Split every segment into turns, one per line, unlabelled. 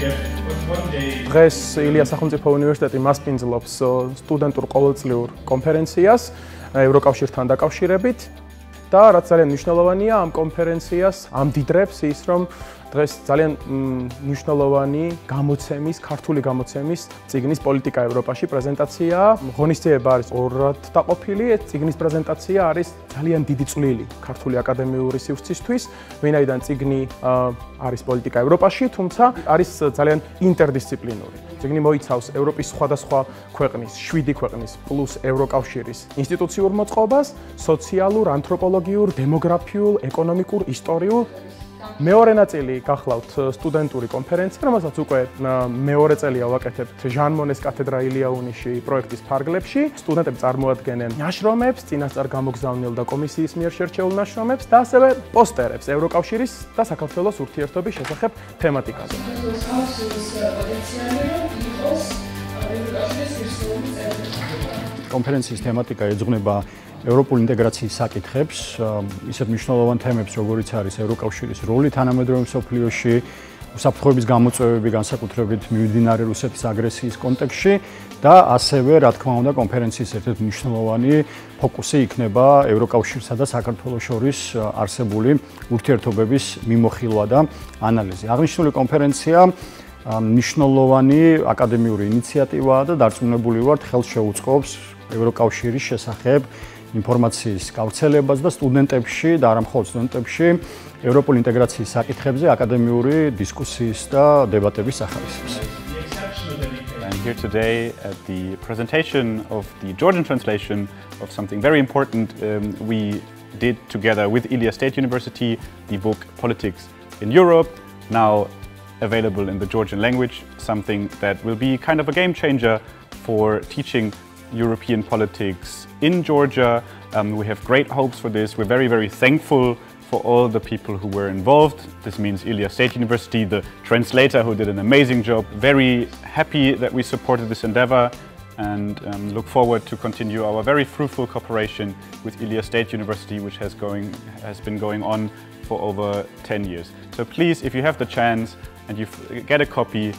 დღეს ილიას სახელმწიფო უნივერსიტეტი მასპინძლობს სტუდენტურ ყოველწლიურ კონფერენციას ევროკავშირთან დაკავშირებით და რაც ძალიან მნიშვნელოვანია ამ კონფერენციას ამდიდრებს ის რომ დღეს ძალიან მნიშვნელოვანი გამოცემის, ქართული გამოცემის წიგნის პოლიტიკა ევროპაში პრეზენტაციაა. ღონისძიება არის ორად დაყოფილი. ეს წიგნის პრეზენტაცია არის ძალიან დიდი წვლილი ქართული აკადემიური სივრცისთვის, ვინაიდან წიგნი არის პოლიტიკა ევროპაში, თუმცა არის ძალიან ინტერდისციპლინური. წიგნი მოიცავს ევროპის სხვადასხვა ქვეყნის, 7 ქვეყნის პლუს ევროკავშირის ინსტიტუციურ მოწყობას, სოციალურ, ანთროპოლოგიურ, დემოგრაფიულ, ეკონომიკურ, ისტორიულ მეორე ნაწილი გახლავთ სტუდენტური კონფერენცია, რომელსაც უკვე მეორე წელია ვაკეთებთ ჟან მონეს კათედრა ილიაუნიში პროექტის ფარგლებში. სტუდენტები წარმოადგენენ ნაშრომებს, წინასწარ გამოგზავნილ და კომისიის მიერ შერჩეულ ნაშრომებს და ასევე პოსტერებს ევროკავშირის და საქართველოს ურთიერთობის შესახებ თემატიკაზე.
კონფერენციის თემატიკა ეძღვნება ევროპული ინტეგრაციის საკითხებს, ისეთ მნიშვნელოვან თემებს, როგორიც არის ევროკავშირის როლი თანამედროვე მსოფლიოში, უსაფრთხოების გამოწვევები, განსაკუთრებით მიმდინარე რუსეთის აგრესიის კონტექსტში და ასევე, რა თქმა უნდა, კონფერენციის ერთ-ერთი მნიშვნელოვანი ფოკუსი იქნება ევროკავშირსა და საქართველოს შორის არსებული ურთიერთობების მიმოხილვა და ანალიზი. აღნიშნული კონფერენცია მნიშვნელოვანი აკადემიური ინიციატივაა და დარწმუნებული ვართ, ხელს შეუწყობს ევროკავშირის შესახებ ინფორმაციის გავრცელებას და სტუდენტებში და არა მხოლოდ სტუდენტებში ევროპული ინტეგრაციის საკითხებზე აკადემიური დისკუსიის და დებატების ახალისებს.
I'm here today at the presentation of the Georgian translation of something very important we did together with Ilia State University, the book Politics in Europe, now available in the Georgian language, something that will be kind of a game changer for teaching European politics in Georgia. We have great hopes for this. We're very, very thankful for all the people who were involved. This means Ilia State University, the translator who did an amazing job. Very happy that we supported this endeavor and look forward to continue our very fruitful cooperation with Ilia State University, which has been going on for over 10 years. So please, if you have the chance and you get a copy,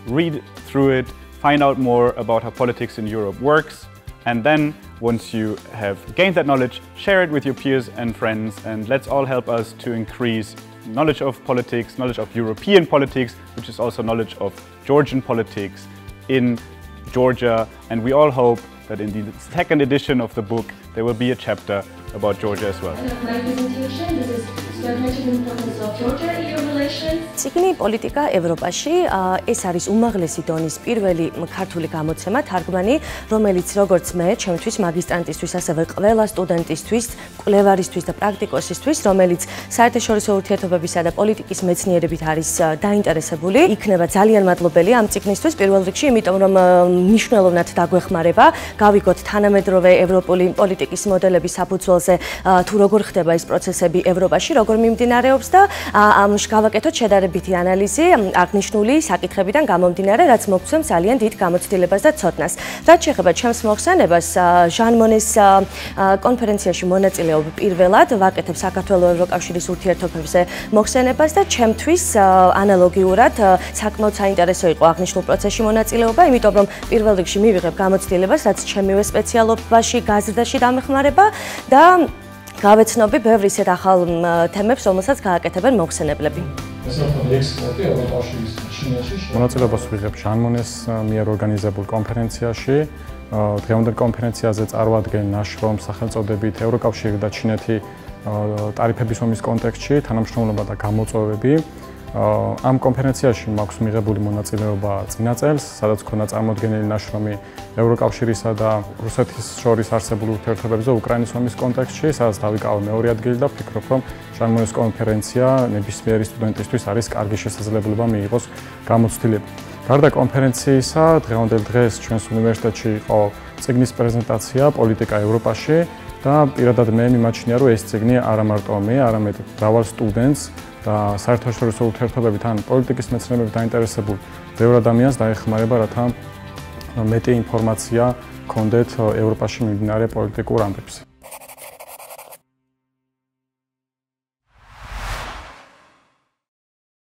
read through it, find out more about how politics in Europe works, and then once you have gained that knowledge, share it with your peers and friends, and let's all help us to increase knowledge of politics, knowledge of European politics, which is also knowledge of Georgian politics in Georgia, and we all hope that in the second edition of the book there will be a chapter about Georgia as well.
My presentation, this is strategic importance of Georgia EU relations.
წიგნი პოლიტიკა ევროპაში ეს არის უმაღლესი დონის პირველი ქართული გამოცემა თარგმანი, რომელიც როგორც მე, ჩემთვის მაგისტრანტისთვის, ასევე ყველა სტუდენტისთვის, კვლევარისთვის და პრაქტიკოსისთვის, რომელიც საერთაშორისო ურთიერთობებისა და პოლიტიკის მეცნიერებით არის დაინტერესებული, იქნება ძალიან მადლობელი ამ წიგნისთვის პირველ რიგში, იმიტომ რომ მნიშვნელოვნად დაგვეხმარება, გავიგოთ თანამედროვე ევროპული პოლიტიკის მოდელების საფუძველზე თუ როგორ ხდება ეს პროცესები ევროპაში, როგორ მიმდინარეობს და გავაკეთოთ შედარებითი ანალიზი აღნიშნული საკითხებიდან გამომდინარე, რაც მოგცემს ძალიან დიდ გამოცდილებას და ცოდნას. რაც შეეხება ჩემს მოხსენებას, ჟან მონეს კონფერენციაში მონაწილეობ პირველად ვაკეთებ საქართველოს ევროკავშირის ურთიერთობებზე მოხსენებას და ჩემთვის ანალოგიურად საკმაოდ საინტერესო იყო აღნიშნულ პროცესში მონაწილეობა, იმიტომ რომ პირველ რიგში მივიღებ გამოცდილებას, რაც ჩემივე სპეციალობაში გაზრდაში დამეხმარება და გავეცნობი ბევრ ისეთ ახალ თემებს, რომელსაც გააკეთებენ მოხსენებლები.
მონაწილეობას ვიღებ ჟან მონეს მიერ ორგანიზებულ კონფერენციაში. დღევანდელ კონფერენციაზე წარმოადგენენ ნაშრომს სახელწოდებით ევროკავშირი და ჩინეთი ტარიფების ომის კონტექსტში, თანამშრომლობა და გამოწვევები. ამ კონფერენციაში მაქვს მიღებული მონაწილეობა წინა წელს, სადაც ქონა წარმოდგენილი ნაშრომი ევროკავშირისა და რუსეთის შორის არსებულ ურთიერთობებზე უკრაინის ომის კონტექსტში, სადაც დავიკავე მეორე ადგილი და ვფიქრობ, რომ ჟან მონეს კონფერენცია ნებისმიერი სტუდენტისთვის არის კარგი შესაძლებლობა მიიღოს გამოცდილება. გარდა კონფერენციისა, დღევანდელ დღეს ჩვენს უნივერსიტეტში იყო წიგნის პრეზენტაცია პოლიტიკა ევროპაში და პირადად მე მიმაჩნია, რომ ეს წიგნი არა მარტო მე, არამედ მრავალ სტუდენტს და საერთაშორისო ურთიერთობებთან პოლიტიკის მეცნიერებით დაინტერესებულ ბევრ ადამიანს დაეხმარება, რათა მეტი ინფორმაცია გქონდეთ ევროპაში მიმდინარე პოლიტიკურ ამბებზე.